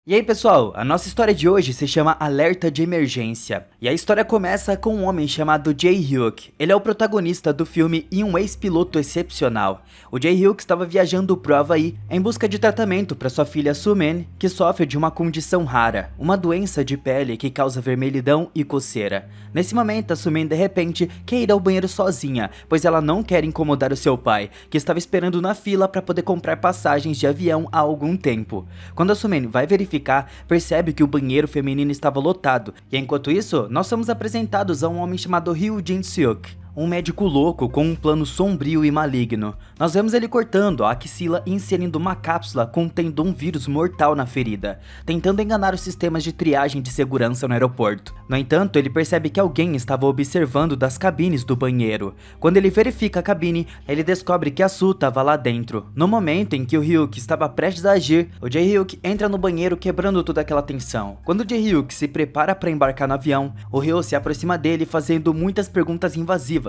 E aí pessoal, a nossa história de hoje se chama Alerta de Emergência. E a história começa com um homem chamado Jae-hyuk. Ele é o protagonista do filme e um ex-piloto excepcional. O Jae-hyuk estava viajando pro Havaí em busca de tratamento para sua filha Sumin, que sofre de uma condição rara, uma doença de pele que causa vermelhidão e coceira. Nesse momento, a Sumin de repente quer ir ao banheiro sozinha, pois ela não quer incomodar o seu pai, que estava esperando na fila para poder comprar passagens de avião há algum tempo. Quando a Sumin vai verificar, percebe que o banheiro feminino estava lotado, e enquanto isso, nós somos apresentados a um homem chamado Ryu Jin-seok, um médico louco com um plano sombrio e maligno. Nós vemos ele cortando a axila e inserindo uma cápsula contendo um vírus mortal na ferida, tentando enganar os sistemas de triagem de segurança no aeroporto. No entanto, ele percebe que alguém estava observando das cabines do banheiro. Quando ele verifica a cabine, ele descobre que a Su estava lá dentro. No momento em que o Ryuk estava prestes a agir, o Jae-hyuk entra no banheiro quebrando toda aquela tensão. Quando o Jae-hyuk se prepara para embarcar no avião, o Ryu se aproxima dele fazendo muitas perguntas invasivas.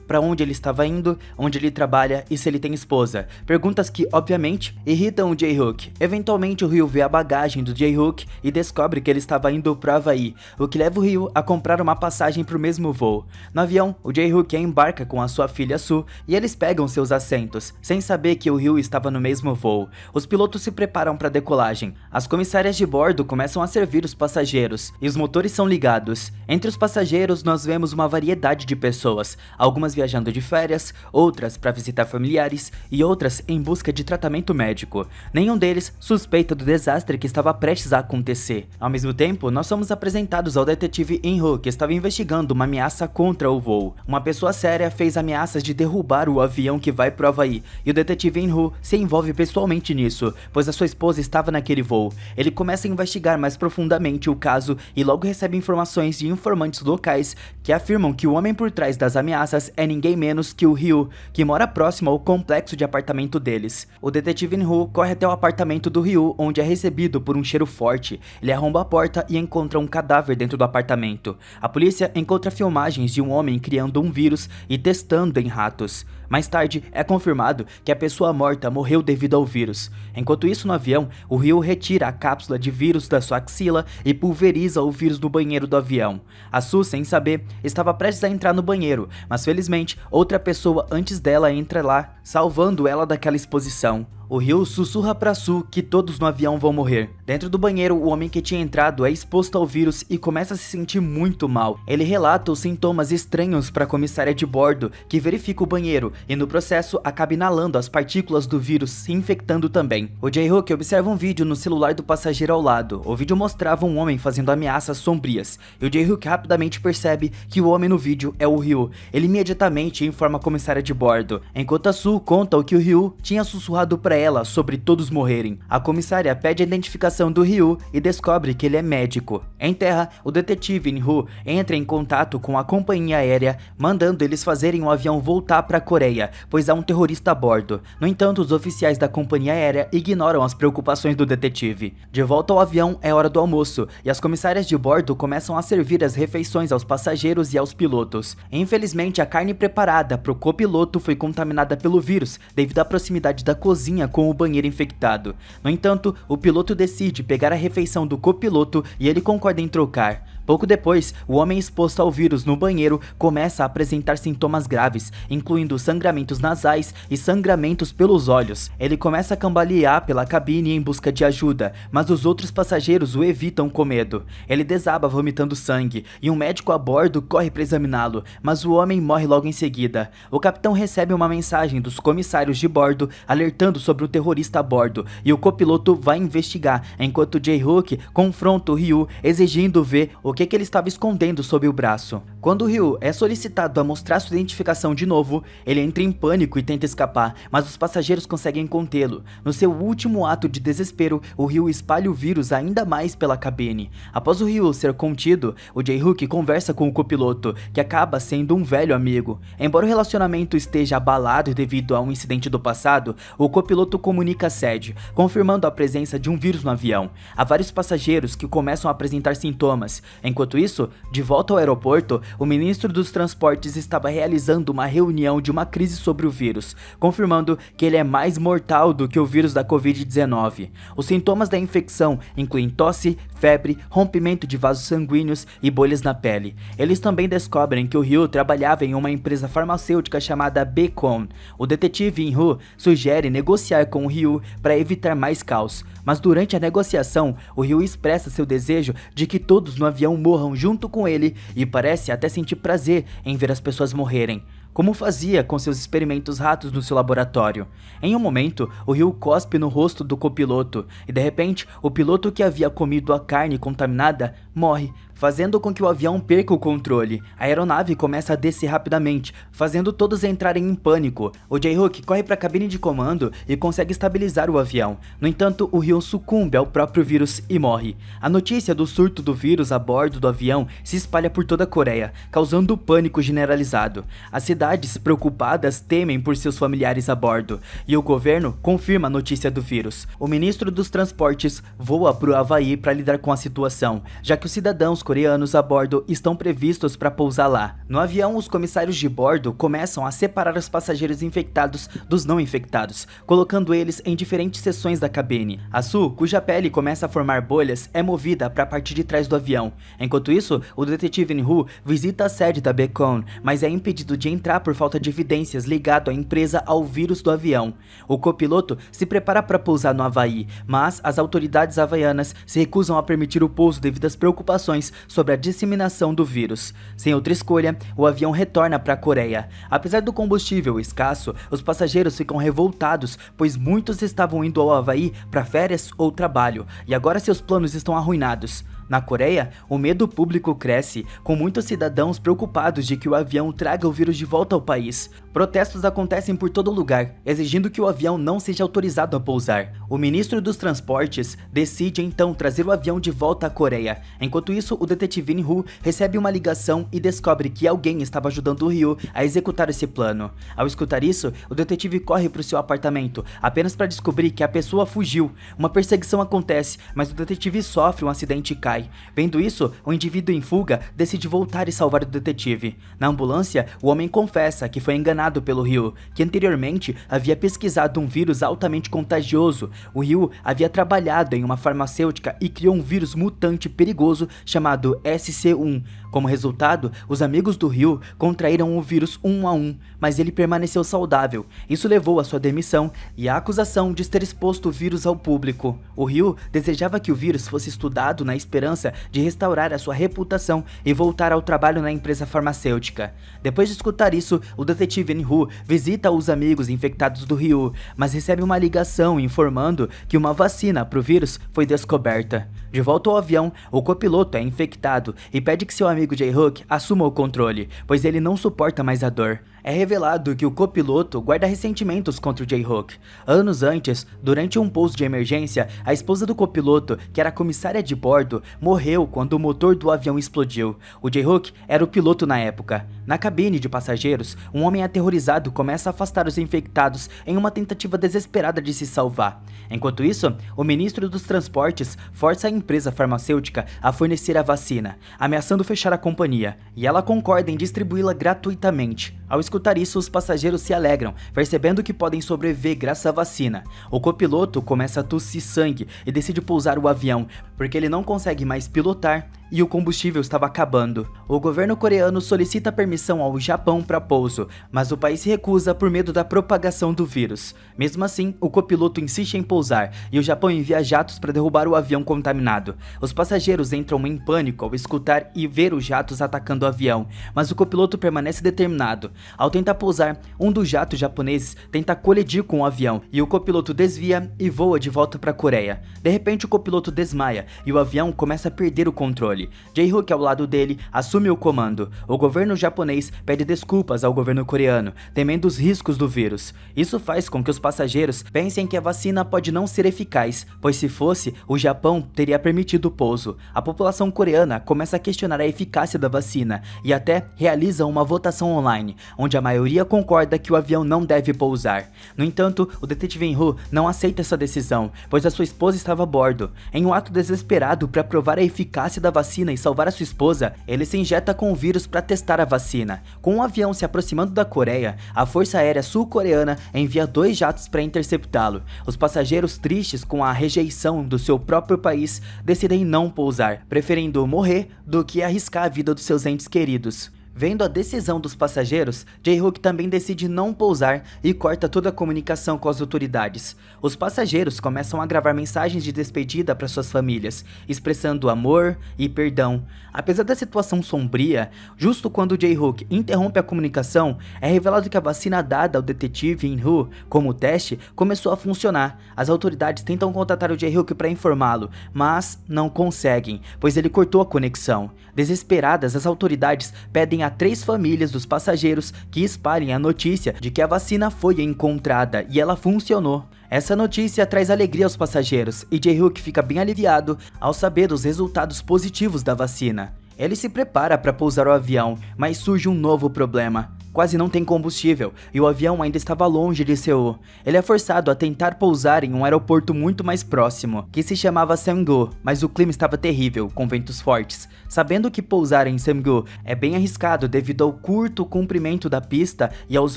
Para onde ele estava indo, onde ele trabalha e se ele tem esposa. Perguntas que, obviamente, irritam o Jae-hyuk. Eventualmente, o Ryu vê a bagagem do Jae-hyuk e descobre que ele estava indo para o Havaí, o que leva o Ryu a comprar uma passagem para o mesmo voo. No avião, o Jae-hyuk embarca com a sua filha Su e eles pegam seus assentos, sem saber que o Ryu estava no mesmo voo. Os pilotos se preparam para a decolagem. As comissárias de bordo começam a servir os passageiros e os motores são ligados. Entre os passageiros, nós vemos uma variedade de pessoas. Algumas viajando de férias, outras para visitar familiares e outras em busca de tratamento médico. Nenhum deles suspeita do desastre que estava prestes a acontecer. Ao mesmo tempo, nós somos apresentados ao detetive In-ho, que estava investigando uma ameaça contra o voo. Uma pessoa séria fez ameaças de derrubar o avião que vai pro Havaí, e o detetive In-ho se envolve pessoalmente nisso, pois a sua esposa estava naquele voo. Ele começa a investigar mais profundamente o caso e logo recebe informações de informantes locais que afirmam que o homem por trás das ameaças é ninguém menos que o Ryu, que mora próximo ao complexo de apartamento deles. O detetive In-ho corre até o apartamento do Ryu, onde é recebido por um cheiro forte. Ele arromba a porta e encontra um cadáver dentro do apartamento. A polícia encontra filmagens de um homem criando um vírus e testando em ratos. Mais tarde, é confirmado que a pessoa morta morreu devido ao vírus. Enquanto isso, no avião, o Ryu retira a cápsula de vírus da sua axila e pulveriza o vírus no banheiro do avião. A Su, sem saber, estava prestes a entrar no banheiro, mas felizmente, outra pessoa antes dela entra lá, salvando ela daquela exposição. O Ryu sussurra pra Su que todos no avião vão morrer. Dentro do banheiro, o homem que tinha entrado é exposto ao vírus e começa a se sentir muito mal. Ele relata os sintomas estranhos para a comissária de bordo, que verifica o banheiro e no processo acaba inalando as partículas do vírus, se infectando também. O Jae-hyuk observa um vídeo no celular do passageiro ao lado. O vídeo mostrava um homem fazendo ameaças sombrias, e o Jae-hyuk rapidamente percebe que o homem no vídeo é o Ryu. Ele imediatamente informa a comissária de bordo, enquanto a Su conta o que o Ryu tinha sussurrado para ela sobre todos morrerem. A comissária pede a identificação do Ryu e descobre que ele é médico. Em terra, o detetive In-ho entra em contato com a companhia aérea, mandando eles fazerem o avião voltar para a Coreia, pois há um terrorista a bordo. No entanto, os oficiais da companhia aérea ignoram as preocupações do detetive. De volta ao avião, é hora do almoço, e as comissárias de bordo começam a servir as refeições aos passageiros e aos pilotos. Infelizmente, a carne preparada para o copiloto foi contaminada pelo vírus, devido à proximidade da cozinha com o banheiro infectado. No entanto, o piloto decide pegar a refeição do copiloto e ele concorda em trocar. Pouco depois, o homem exposto ao vírus no banheiro começa a apresentar sintomas graves, incluindo sangramentos nasais e sangramentos pelos olhos. Ele começa a cambalear pela cabine em busca de ajuda, mas os outros passageiros o evitam com medo. Ele desaba vomitando sangue, e um médico a bordo corre para examiná-lo, mas o homem morre logo em seguida. O capitão recebe uma mensagem dos comissários de bordo alertando sobre o terrorista a bordo, e o copiloto vai investigar, enquanto Jae-hyuk confronta o Ryu, exigindo ver o que ele estava escondendo sob o braço. Quando o Ryu é solicitado a mostrar sua identificação de novo, ele entra em pânico e tenta escapar, mas os passageiros conseguem contê-lo. No seu último ato de desespero, o Ryu espalha o vírus ainda mais pela cabine. Após o Ryu ser contido, o Jae-hyuk conversa com o copiloto, que acaba sendo um velho amigo. Embora o relacionamento esteja abalado devido a um incidente do passado, o copiloto comunica a sede, confirmando a presença de um vírus no avião. Há vários passageiros que começam a apresentar sintomas. Enquanto isso, de volta ao aeroporto, o ministro dos transportes estava realizando uma reunião de uma crise sobre o vírus, confirmando que ele é mais mortal do que o vírus da Covid-19. Os sintomas da infecção incluem tosse, febre, rompimento de vasos sanguíneos e bolhas na pele. Eles também descobrem que o Ryu trabalhava em uma empresa farmacêutica chamada Beacon. O detetive In-Hu sugere negociar com o Ryu para evitar mais caos, mas durante a negociação, o Ryu expressa seu desejo de que todos no avião morram junto com ele e parece até sentir prazer em ver as pessoas morrerem, como fazia com seus experimentos ratos no seu laboratório. Em um momento, o Ryu cospe no rosto do copiloto e de repente, o piloto que havia comido a carne contaminada morre, fazendo com que o avião perca o controle. A aeronave começa a descer rapidamente, fazendo todos entrarem em pânico. O J-Hook corre para a cabine de comando e consegue estabilizar o avião. No entanto, o Ryu sucumbe ao próprio vírus e morre. A notícia do surto do vírus a bordo do avião se espalha por toda a Coreia, causando pânico generalizado. As cidades preocupadas temem por seus familiares a bordo, e o governo confirma a notícia do vírus. O ministro dos transportes voa para o Havaí para lidar com a situação, já que os cidadãos coreanos a bordo estão previstos para pousar lá. No avião, os comissários de bordo começam a separar os passageiros infectados dos não infectados, colocando eles em diferentes seções da cabine. A Su, cuja pele começa a formar bolhas, é movida para a parte de trás do avião. Enquanto isso, o detetive In-Hu visita a sede da Beacon, mas é impedido de entrar por falta de evidências ligado à empresa ao vírus do avião. O copiloto se prepara para pousar no Havaí, mas as autoridades havaianas se recusam a permitir o pouso devido às preocupações sobre a disseminação do vírus. Sem outra escolha, o avião retorna para a Coreia. Apesar do combustível escasso, os passageiros ficam revoltados, pois muitos estavam indo ao Havaí para férias ou trabalho, e agora seus planos estão arruinados. Na Coreia, o medo público cresce, com muitos cidadãos preocupados de que o avião traga o vírus de volta ao país. Protestos acontecem por todo lugar, exigindo que o avião não seja autorizado a pousar. O ministro dos transportes decide então trazer o avião de volta à Coreia. Enquanto isso, o detetive In-Hu recebe uma ligação e descobre que alguém estava ajudando o Ryu a executar esse plano. Ao escutar isso, o detetive corre para o seu apartamento, apenas para descobrir que a pessoa fugiu. Uma perseguição acontece, mas o detetive sofre um acidente e cai. Vendo isso, o indivíduo em fuga decide voltar e salvar o detetive. Na ambulância, o homem confessa que foi enganado pelo Ryu, que anteriormente havia pesquisado um vírus altamente contagioso. O Ryu havia trabalhado em uma farmacêutica e criou um vírus mutante perigoso chamado SC1. Como resultado, os amigos do Ryu contraíram o vírus 1 a 1, mas ele permaneceu saudável. Isso levou à sua demissão e à acusação de ter exposto o vírus ao público. O Ryu desejava que o vírus fosse estudado na esperança de restaurar a sua reputação e voltar ao trabalho na empresa farmacêutica. Depois de escutar isso, o detetive In-Hu visita os amigos infectados do Ryu, mas recebe uma ligação informando que uma vacina para o vírus foi descoberta. De volta ao avião, o copiloto é infectado e pede que seu amigo J-Hook assuma o controle, pois ele não suporta mais a dor. É revelado que o copiloto guarda ressentimentos contra o J-Hook. Anos antes, durante um pouso de emergência, a esposa do copiloto, que era comissária de bordo, morreu quando o motor do avião explodiu. O J-Hook era o piloto na época. Na cabine de passageiros, um homem aterrorizado começa a afastar os infectados em uma tentativa desesperada de se salvar. Enquanto isso, o ministro dos transportes força a empresa farmacêutica a fornecer a vacina, ameaçando fechar a companhia, e ela concorda em distribuí-la gratuitamente. Ao escutar isso, os passageiros se alegram, percebendo que podem sobreviver graças à vacina. O copiloto começa a tossir sangue e decide pousar o avião, porque ele não consegue mais pilotar e o combustível estava acabando. O governo coreano solicita permissão ao Japão para pouso, mas o país se recusa por medo da propagação do vírus. Mesmo assim, o copiloto insiste em pousar e o Japão envia jatos para derrubar o avião contaminado. Os passageiros entram em pânico ao escutar e ver os jatos atacando o avião, mas o copiloto permanece determinado. Ao tentar pousar, um dos jatos japoneses tenta colidir com o avião e o copiloto desvia e voa de volta para a Coreia. De repente, o copiloto desmaia e o avião começa a perder o controle. J-Hook, ao lado dele, assume o comando. O governo japonês pede desculpas ao governo coreano, temendo os riscos do vírus. Isso faz com que os passageiros pensem que a vacina pode não ser eficaz, pois se fosse, o Japão teria permitido o pouso. A população coreana começa a questionar a eficácia da vacina e até realiza uma votação online, onde a maioria concorda que o avião não deve pousar. No entanto, o detetive In-Hu não aceita essa decisão, pois a sua esposa estava a bordo. Em um ato desesperado para provar a eficácia da vacina, vacina e salvar a sua esposa, ele se injeta com o vírus para testar a vacina. Com um avião se aproximando da Coreia, a Força Aérea Sul-Coreana envia 2 jatos para interceptá-lo. Os passageiros, tristes com a rejeição do seu próprio país, decidem não pousar, preferindo morrer do que arriscar a vida dos seus entes queridos. Vendo a decisão dos passageiros, Jae-hook também decide não pousar e corta toda a comunicação com as autoridades. Os passageiros começam a gravar mensagens de despedida para suas famílias, expressando amor e perdão. Apesar da situação sombria, justo quando Jae-hook interrompe a comunicação, é revelado que a vacina dada ao detetive In-woo como teste começou a funcionar. As autoridades tentam contatar o Jae-hook para informá-lo, mas não conseguem, pois ele cortou a conexão. Desesperadas, as autoridades pedem a 3 famílias dos passageiros que espalhem a notícia de que a vacina foi encontrada e ela funcionou. Essa notícia traz alegria aos passageiros e Jae-hook fica bem aliviado ao saber os resultados positivos da vacina. Ele se prepara para pousar o avião, mas surge um novo problema. Quase não tem combustível e o avião ainda estava longe de Seul. Ele é forçado a tentar pousar em um aeroporto muito mais próximo, que se chamava Samgu, mas o clima estava terrível, com ventos fortes. Sabendo que pousar em Samgu é bem arriscado devido ao curto comprimento da pista e aos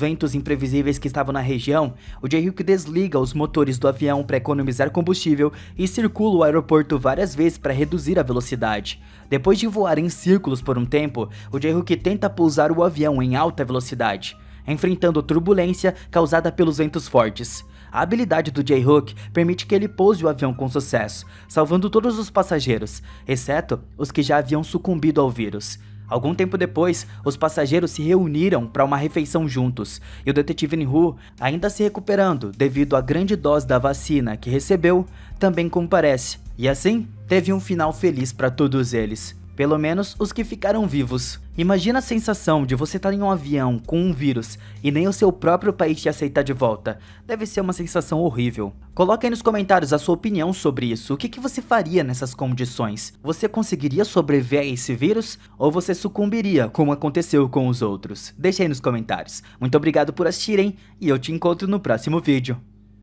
ventos imprevisíveis que estavam na região, o Jae-hook desliga os motores do avião para economizar combustível e circula o aeroporto várias vezes para reduzir a velocidade. Depois de voar em círculos por um tempo, o Jae-hook tenta pousar o avião em alta velocidade, enfrentando turbulência causada pelos ventos fortes. A habilidade do Jae-hook permite que ele pouse o avião com sucesso, salvando todos os passageiros, exceto os que já haviam sucumbido ao vírus. Algum tempo depois, os passageiros se reuniram para uma refeição juntos, e o detetive In-woo, ainda se recuperando devido à grande dose da vacina que recebeu, também comparece. E assim, teve um final feliz para todos eles. Pelo menos os que ficaram vivos. Imagina a sensação de você estar em um avião com um vírus e nem o seu próprio país te aceitar de volta. Deve ser uma sensação horrível. Coloque aí nos comentários a sua opinião sobre isso. O que você faria nessas condições? Você conseguiria sobreviver a esse vírus? Ou você sucumbiria como aconteceu com os outros? Deixe aí nos comentários. Muito obrigado por assistirem e eu te encontro no próximo vídeo.